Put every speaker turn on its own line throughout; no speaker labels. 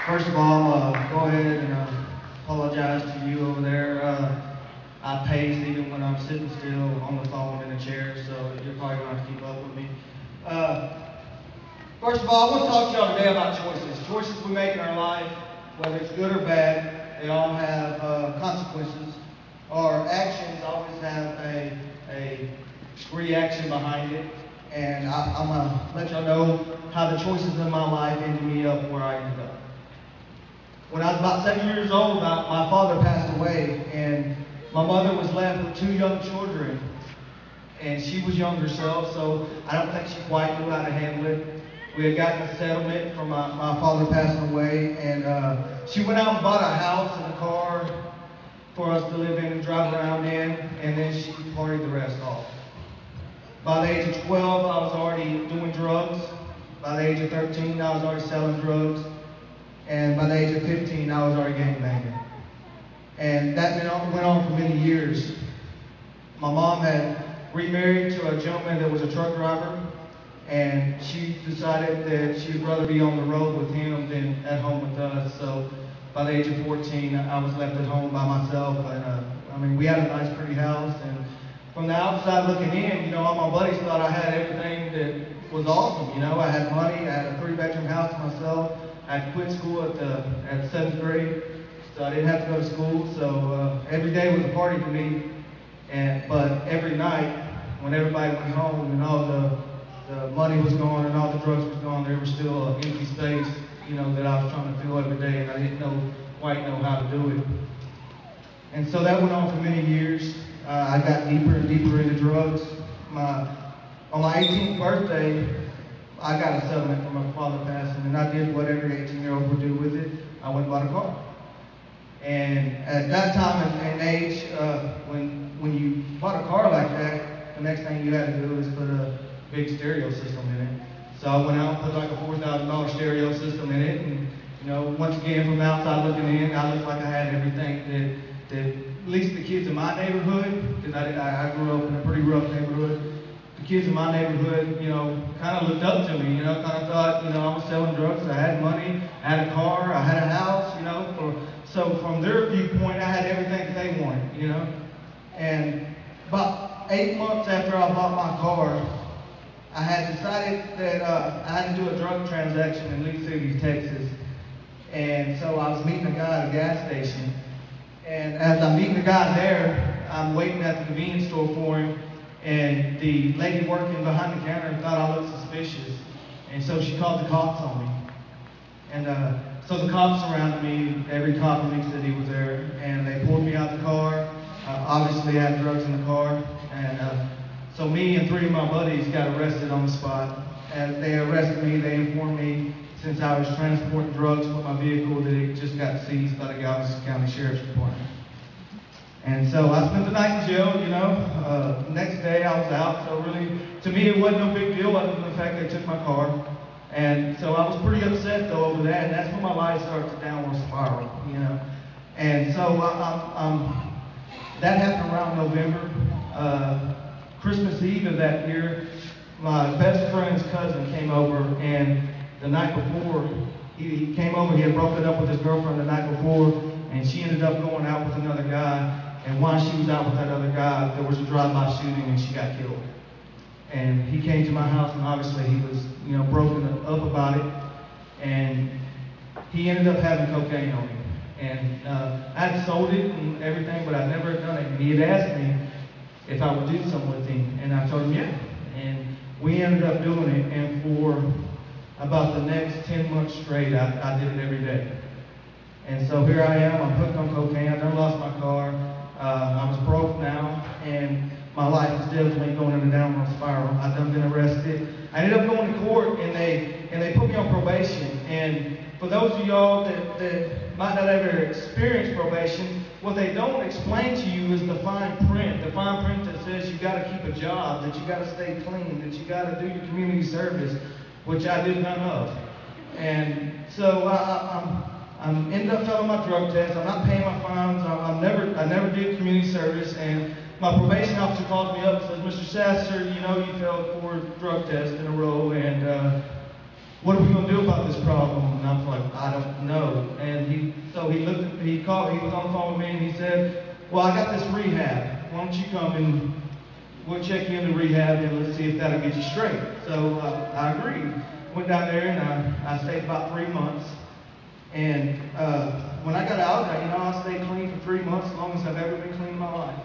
First of all, go ahead and apologize to you over there. I pace even when I'm sitting still on the phone in a chair, so you're probably going to have to keep up with me. First of all, I want to talk to y'all today about choices. Choices we make in our life, whether it's good or bad, they all have consequences. Our actions always have a reaction behind it. And I'm going to let y'all know how the choices in my life ended me up where I ended up. When I was about 7 years old, my father passed away, and my mother was left with 2 young children. And she was young herself, so I don't think she quite knew how to handle it. We had gotten a settlement from my father passing away, and she went out and bought a house and a car for us to live in and drive around in, and then she partied the rest off. By the age of 12, I was already doing drugs. By the age of 13, I was already selling drugs. And by the age of 15, I was already gangbanging. And that went on for many years. My mom had remarried to a gentleman that was a truck driver, and she decided that she would rather be on the road with him than at home with us. So by the age of 14, I was left at home by myself. And we had a nice, pretty house. And from the outside looking in, all my buddies thought I had everything that was awesome. I had money, I had a 3-bedroom house myself. I had quit school at 7th grade, so I didn't have to go to school. So every day was a party to me. But every night, when everybody went home and all the money was gone and all the drugs was gone, there was still an empty space, that I was trying to fill every day, and I didn't quite know how to do it. And so that went on for many years. I got deeper and deeper into drugs. On my 18th birthday, I got a settlement from my father passing, and I did what every 18-year-old would do with it. I went and bought a car. And at that time and age, when you bought a car like that, the next thing you had to do is put a big stereo system in it. So I went out and put like a $4,000 stereo system in it, and once again, from the outside looking in, I looked like I had everything that at least the kids in my neighborhood, because I grew up in a pretty rough neighborhood. The kids in my neighborhood, kind of looked up to me, kind of thought, I was selling drugs, I had money, I had a car, I had a house, so from their viewpoint, I had everything that they wanted, And about 8 months after I bought my car, I had decided that I had to do a drug transaction in Lee City, Texas. And so I was meeting a guy at a gas station. And as I'm meeting the guy there, I'm waiting at the convenience store for him. And the lady working behind the counter thought I looked suspicious. And so she called the cops on me. And so the cops surrounded me. Every cop in Lee City was there. And they pulled me out the car. Obviously, I had drugs in the car. And so me and 3 of my buddies got arrested on the spot. As they arrested me, they informed me, since I was transporting drugs with my vehicle, that it just got seized by the Galveston County Sheriff's Department. And so I spent the night in jail, The next day I was out, so really, to me, it wasn't no big deal other than the fact they took my car. And so I was pretty upset, though, over that, and that's when my life started to downward spiral, And so that happened around November. Christmas Eve of that year, my best friend's cousin came over, and the night before, he came over, he had broken up with his girlfriend the night before, and she ended up going out with another guy. And while she was out with that other guy, there was a drive-by shooting and she got killed. And he came to my house, and obviously he was, broken up about it. And he ended up having cocaine on him. And I had sold it and everything, but I never had done it. And he had asked me if I would do something with him. And I told him, yeah. And we ended up doing it. And for about the next 10 months straight, I did it every day. And so here I am, I'm hooked on cocaine. I done lost my car. I was broke now, and my life is definitely going in a downward spiral. I've done been arrested. I ended up going to court, and they put me on probation. And for those of y'all that might not ever experience probation, what they don't explain to you is the fine print that says you got to keep a job, that you got to stay clean, that you got to do your community service, which I did none of. And so I'm ended up failing my drug test. I'm not paying my fines. I never did community service, and my probation officer calls me up and says, Mr. Sasser, you know you failed 4 drug tests in a row, and what are we going to do about this problem? And I was like, I don't know. And he called, he was on the phone with me, and he said, well, I got this rehab. Why don't you come and we'll check you into rehab and let's see if that'll get you straight. So I agreed. Went down there and I stayed about 3 months. And when I got out, I stayed clean for 3 months, as long as I've ever been clean in my life.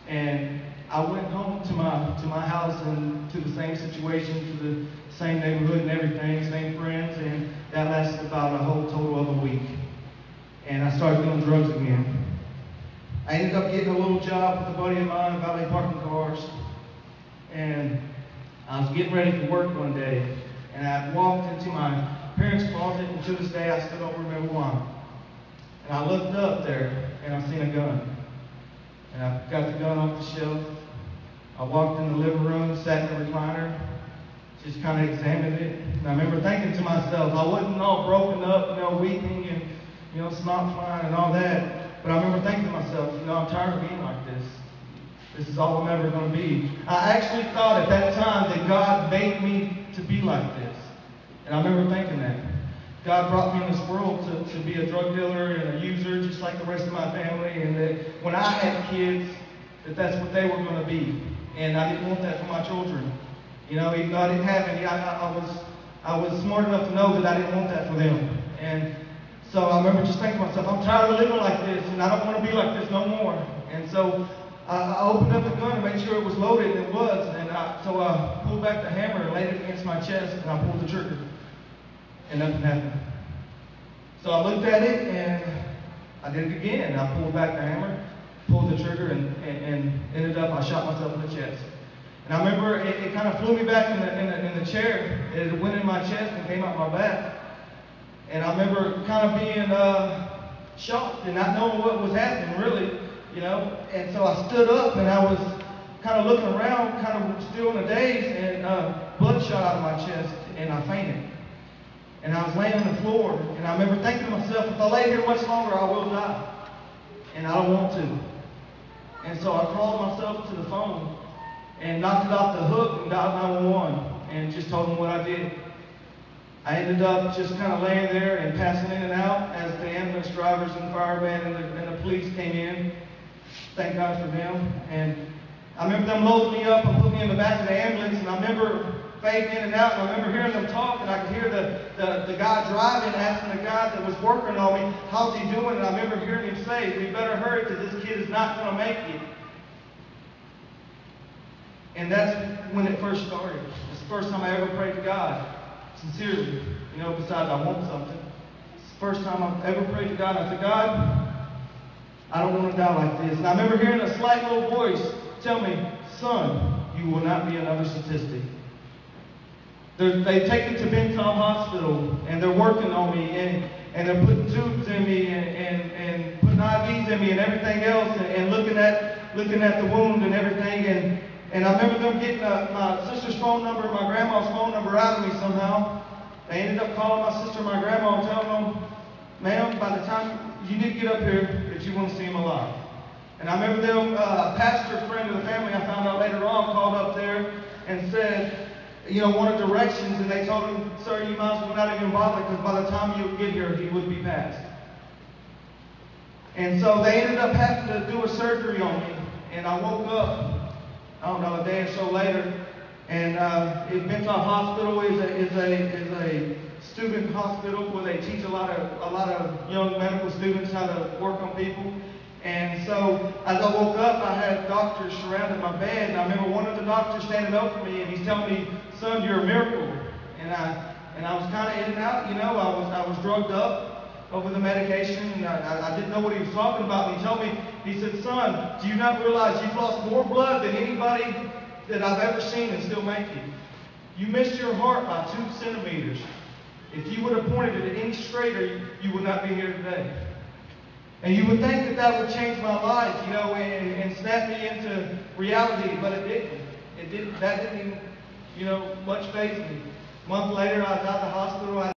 And I went home to my house and to the same situation, to the same neighborhood and everything, same friends, and that lasted about a whole total of a week. And I started doing drugs again. I ended up getting a little job with a buddy of mine, valet parking cars. And I was getting ready for work one day, and I walked into my parents' closet, and to this day I still don't remember why. And I looked up there, and I seen a gun. And I got the gun off the shelf. I walked in the living room, sat in the recliner, just kind of examined it. And I remember thinking to myself, I wasn't all broken up, weeping and, snot flying and all that. But I remember thinking to myself, I'm tired of being like this. This is all I'm ever going to be. I actually thought at that time that God made me to be like this. And I remember thinking that. God brought me in this world to be a drug dealer and a user just like the rest of my family, and that when I had kids, that's what they were going to be. And I didn't want that for my children. Even though I didn't have any, I was smart enough to know that I didn't want that for them. And so I remember just thinking to myself, I'm tired of living like this, and I don't want to be like this no more. And so I opened up the gun and made sure it was loaded, and it was. And so I pulled back the hammer and laid it against my chest, and I pulled the trigger. And nothing happened. So I looked at it, and I did it again. I pulled back the hammer, pulled the trigger, and ended up, I shot myself in the chest. And I remember it kind of flew me back in the chair. It went in my chest and came out my back. And I remember kind of being shocked and not knowing what was happening, really, And so I stood up, and I was kind of looking around, kind of still in a daze, and blood shot out of my chest, and I fainted. And I was laying on the floor, and I remember thinking to myself, if I lay here much longer, I will die. And I don't want to. And so I crawled myself to the phone and knocked it off the hook and dialed 911 and just told them what I did. I ended up just kind of laying there and passing in and out as the ambulance drivers and firemen and the police came in. Thank God for them. And I remember them loading me up and putting me in the back of the ambulance, and I remember fading in and out, and I remember hearing them talk, and I could hear the guy driving asking the guy that was working on me, how's he doing? And I remember hearing him say, we better hurry because this kid is not going to make it. And that's when it first started. It's the first time I ever prayed to God, sincerely, besides I want something. It's the first time I've ever prayed to God. I said, God, I don't want to die like this. And I remember hearing a slight little voice tell me, son, you will not be another statistic. They take me to Benton Hospital, and they're working on me, and they're putting tubes in me, and putting IVs in me, and everything else, and looking at the wound and everything. And I remember them getting my sister's phone number, my grandma's phone number out of me somehow. They ended up calling my sister and my grandma and telling them, ma'am, by the time you need to get up here if you want to see him alive. And I remember them, a pastor friend of the family, I found out later on, called up there and said, wanted directions, and they told him, sir, you might as well not even bother, because by the time you would get here, he would be passed. And so they ended up having to do a surgery on me, and I woke up, I don't know, a day or so later, and Benton Hospital is a student hospital where they teach a lot of young medical students how to work on people. And so as I woke up, I had doctors surrounding my bed, and I remember one of the doctors standing up for me, and he's telling me, son, you're a miracle. And I was kind of in and out, I was drugged up over the medication, and I didn't know what he was talking about. And he told me, he said, son, do you not realize you've lost more blood than anybody that I've ever seen and still make it? You missed your heart by 2 centimeters. If you would have pointed it any straighter, you would not be here today. And you would think that would change my life, and snap me into reality, but it didn't. That didn't even, much faze me. A month later, I was out of the hospital.